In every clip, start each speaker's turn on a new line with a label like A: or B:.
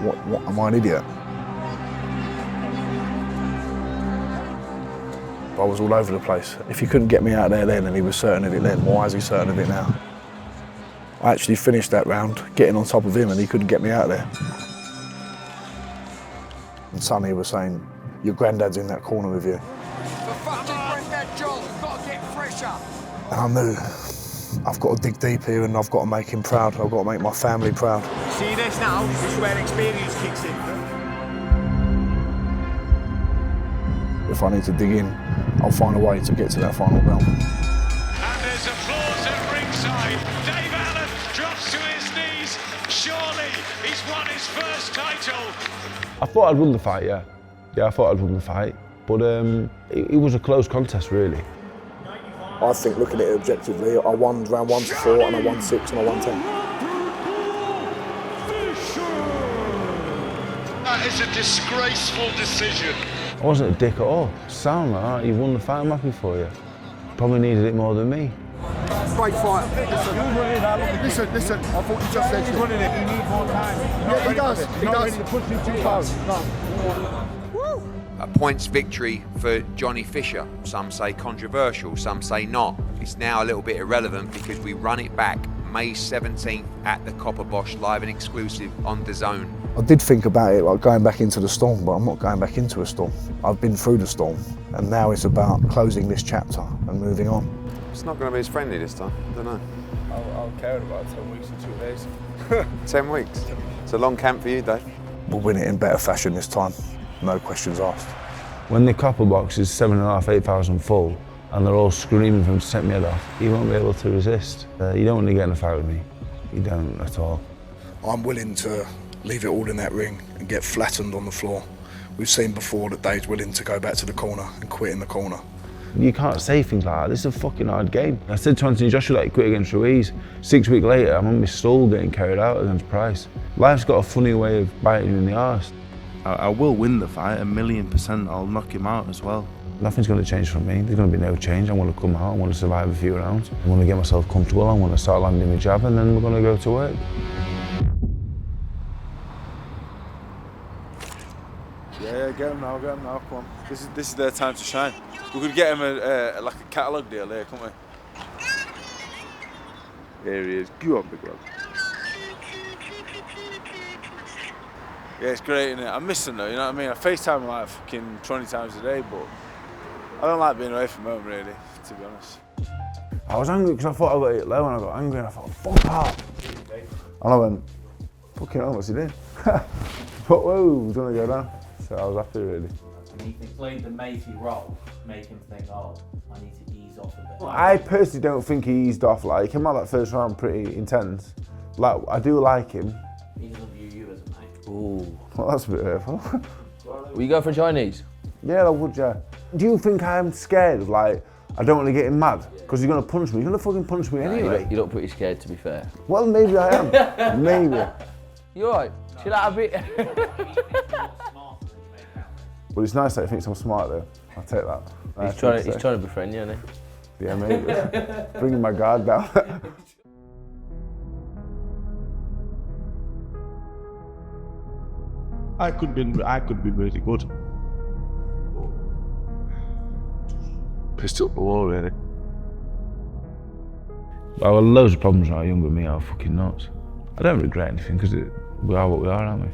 A: What am I an idiot? I was all over the place. If he couldn't get me out there then and he was certain of it then, why is he certain of it now? I actually finished that round getting on top of him and he couldn't get me out there. And Sonny was saying, your granddad's in that corner with you.
B: For fucking granddad John, we've got to get fresher.
A: And I knew, I've got to dig deep here and I've got to make him proud. I've got to make my family proud.
B: See this now? This is where experience kicks in.
A: If I need to dig in, I'll find a way to get to that final realm.
C: And there's applause at ringside. Dave Allen drops to his knees. Surely he's won his first title.
D: I thought I'd won the fight, yeah. Yeah, I thought I'd won the fight. But it was a close contest, really.
A: I think, looking at it objectively, I won round 1 to 4 and I won 6 and I won 10.
C: That is a disgraceful decision.
D: I wasn't a dick at all. Sound like that, you won the fight, I'm happy for you. Probably needed it more than me.
E: Great fight. Listen. I thought you just said he's winning it. He needs more time. Yeah, he does. He does. He push him too fast.
F: A points victory for Johnny Fisher. Some say controversial, some say not. It's now a little bit irrelevant because we run it back May 17th at the Copper Bosch, live and exclusive on DAZN.
A: I did think about it, like going back into the storm, but I'm not going back into a storm. I've been through the storm, and now it's about closing this chapter and moving on.
F: It's not going to be as friendly this time, I don't know.
D: I'll care in about 10 weeks and 2 days.
F: 10 weeks? It's a long camp for you, Dave.
A: We'll win it in better fashion this time, no questions asked.
D: When the copper box is 7,500, 8,000 full, and they're all screaming for him to take my head off, he won't be able to resist. You don't want to get in a fight with me. You don't at all.
A: I'm willing to leave it all in that ring and get flattened on the floor. We've seen before that Dave's willing to go back to the corner and quit in the corner.
D: You can't say things like that. This is a fucking hard game. I said to Anthony Joshua that he quit against Ruiz. 6 weeks later, I'm on my stall getting carried out against Price. Life's got a funny way of biting you in the arse.
G: I will win the fight, 1,000,000%. I'll knock him out as well.
D: Nothing's going to change for me. There's going to be no change. I want to come out, I want to survive a few rounds. I want to get myself comfortable, I want to start landing my jab, and then we're going to go to work.
G: Yeah, get him now, come on. This is their time to shine. We could get him like a catalogue deal here, couldn't we? Here he is. Go on, big lad. Yeah, it's great, isn't it? I miss him though, you know what I mean? I FaceTime him like fucking 20 times a day, but I don't like being away from home, really, to be honest.
D: I was angry because I thought I got hit low, and I got angry and I thought, fuck off. And I went, fucking hell, what's he doing? But whoa, he's going to go down. So I was happy, really.
H: And he can play the matey role, make him think, oh, I need to ease off a bit.
D: I personally don't think he eased off. Like, he came out that first round pretty intense. Like, I do like him.
H: He doesn't view you as a mate.
D: Ooh, well, that's a bit hurtful.
I: Will you go for Chinese?
D: Yeah, I would, yeah. Do you think I'm scared of, like, I don't want to get him mad? Because he's going to punch me. He's going to fucking punch me anyway.
I: You look pretty scared, to be fair.
D: Well, maybe I am. Maybe.
I: You alright? Chill out a bit.
D: But it's nice that he thinks I'm smart, though. I'll take that.
I: He's trying to befriend you, isn't he?
D: Yeah, maybe. Bringing my guard down.
G: I could be really good.
D: Pissed up the wall, really. I had loads of problems when I was younger, me, I was fucking nuts. I don't regret anything, because we are what we are, aren't we?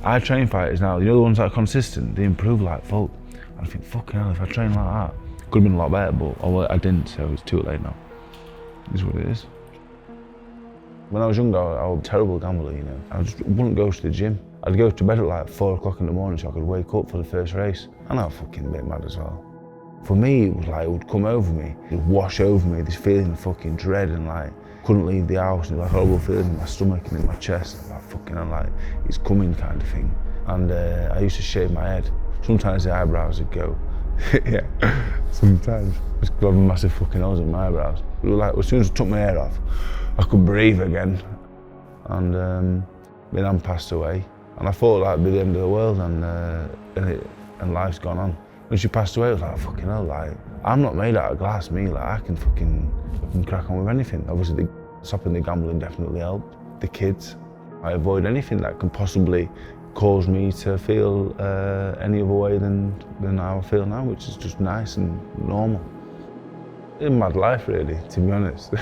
D: I train fighters now, you know the ones that are consistent, they improve like fuck. And I think, fucking hell, if I train like that, could have been a lot better, but I didn't, so it's too late now. It is what it is. When I was younger, I was a terrible gambler, you know. I just wouldn't go to the gym. I'd go to bed at like 4 o'clock in the morning so I could wake up for the first race. And I was fucking a bit mad as well. For me, it was like, it would come over me, it would wash over me, this feeling of fucking dread and like, couldn't leave the house, and it was like a horrible feeling in my stomach and in my chest, like fucking, and like, it's coming kind of thing. And I used to shave my head. Sometimes the eyebrows would go, yeah, sometimes. I just got a massive fucking holes in my eyebrows. It was like, as soon as I took my hair off, I could breathe again. And my nan passed away. And I thought that'd be the end of the world, and life's gone on. When she passed away, I was like, fucking hell, like, I'm not made out of glass, me, like, I can crack on with anything. Obviously, stopping the gambling definitely helped. The kids, I avoid anything that can possibly cause me to feel any other way than how I feel now, which is just nice and normal. It's a mad life, really, to be honest.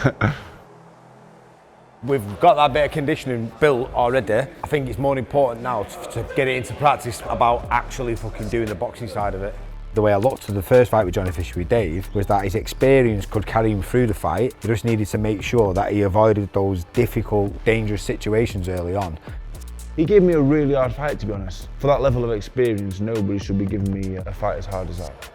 J: We've got that bit of conditioning built already. I think it's more important now to get it into practice about actually fucking doing the boxing side of it. The way I looked at the first fight with Johnny Fisher with Dave was that his experience could carry him through the fight. He just needed to make sure that he avoided those difficult, dangerous situations early on.
D: He gave me a really hard fight, to be honest. For that level of experience, nobody should be giving me a fight as hard as that.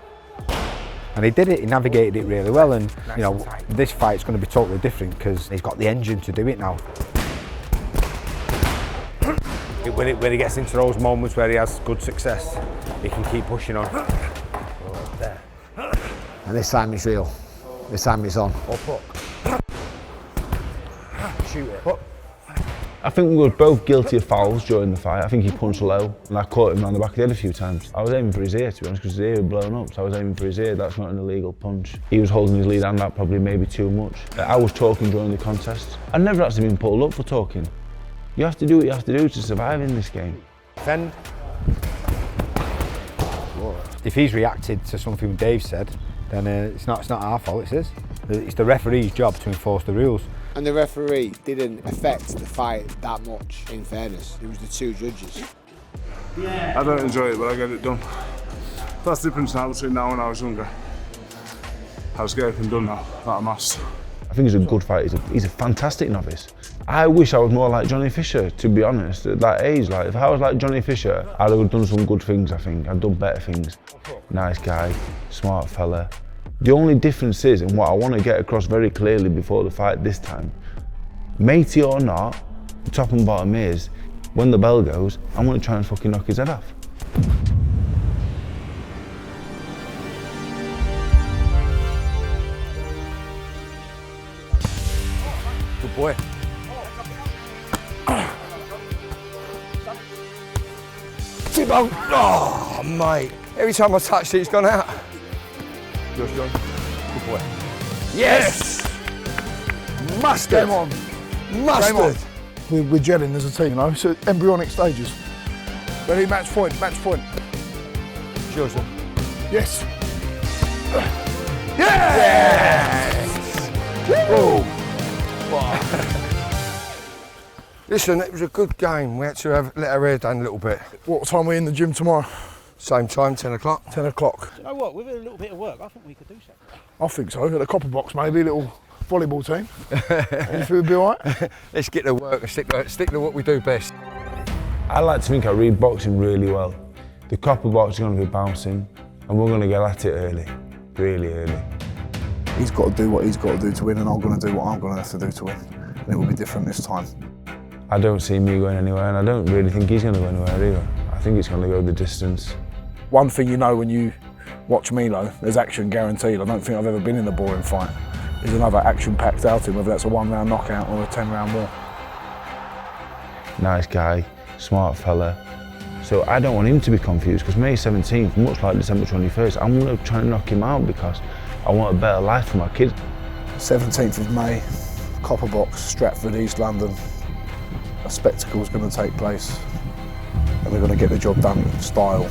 J: And he did it, he navigated it really well, and you know, this fight's going to be totally different because he's got the engine to do it now. When he gets into those moments where he has good success, he can keep pushing on. There.
K: And this time it's real. This time it's on.
J: Up. Shoot it. Up.
D: I think we were both guilty of fouls during the fight. I think he punched low and I caught him around the back of the head a few times. I was aiming for his ear, to be honest, because his ear had blown up, so I was aiming for his ear. That's not an illegal punch. He was holding his lead hand out probably maybe too much. I was talking during the contest. I've never actually been pulled up for talking. You have to do what you have to do to survive in this game.
J: Defend. If he's reacted to something Dave said, then it's not our fault, it's his. It's the referee's job to enforce the rules.
K: And the referee didn't affect the fight that much, in fairness. It was the two judges.
G: Yeah. I don't enjoy it, but I get it done. That's the difference now between now and when I was younger. I was getting done now, not a must.
D: I think he's a good fighter. He's a fantastic novice. I wish I was more like Johnny Fisher, to be honest, at that age. Like, if I was like Johnny Fisher, I'd have done some good things, I think. I'd done better things. Nice guy, smart fella. The only difference is, and what I want to get across very clearly before the fight this time, matey or not, the top and bottom is, when the bell goes, I'm going to try and fucking knock his head off.
I: Good boy. T-bone. Oh, mate. Every time I touched it, it's gone out.
E: Good boy.
I: Yes! Mustard.
E: Game on.
I: Mustard.
E: We're gelling as a team, you know, so embryonic stages. Ready, match point.
I: Sure, sir.
E: Yes.
I: Yes! Whoa. Listen, it was a good game. We had to let our hair down a little bit.
E: What time are we in the gym tomorrow?
I: Same time, 10 o'clock.
E: 10 o'clock.
L: Do you know what? With a little bit of work, I think we could do something.
E: I think so. At the Copper Box, maybe a little volleyball team. You think we'll be all right?
I: Let's get to work and stick to what we do best.
D: I like to think I read boxing really well. The Copper Box is going to be bouncing, and we're going to get at it early, really early.
A: He's got to do what he's got to do to win, and I'm going to do what I'm going to have to do to win. And it will be different this time.
D: I don't see me going anywhere, and I don't really think he's going to go anywhere either. I think it's going to go the distance.
A: One thing you know when you watch Milo, there's action guaranteed. I don't think I've ever been in a boring fight. There's another action-packed outing, whether that's a 1-round knockout or a 10-round war.
D: Nice guy, smart fella. So I don't want him to be confused, because May 17th, much like December 21st, I'm going to try and knock him out because I want a better life for my kids.
A: 17th of May, Copper Box, Stratford, East London. A spectacle's going to take place, and we're going to get the job done in style.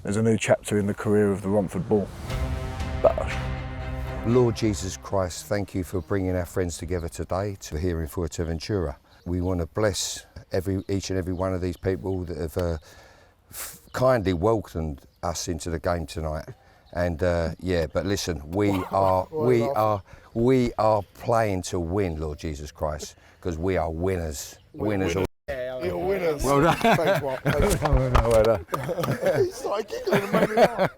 A: There's a new chapter in the career of the Romford Bull.
I: Lord Jesus Christ, thank you for bringing our friends together today to here in Fuerteventura. We want to bless each and every one of these people that have kindly welcomed us into the game tonight. And yeah, but listen, we are playing to win, Lord Jesus Christ, because we are winners. Winners.
E: You're winners.
I: Well done.
E: Thanks, Mark.
I: Well done.
E: He started giggling and made me laugh.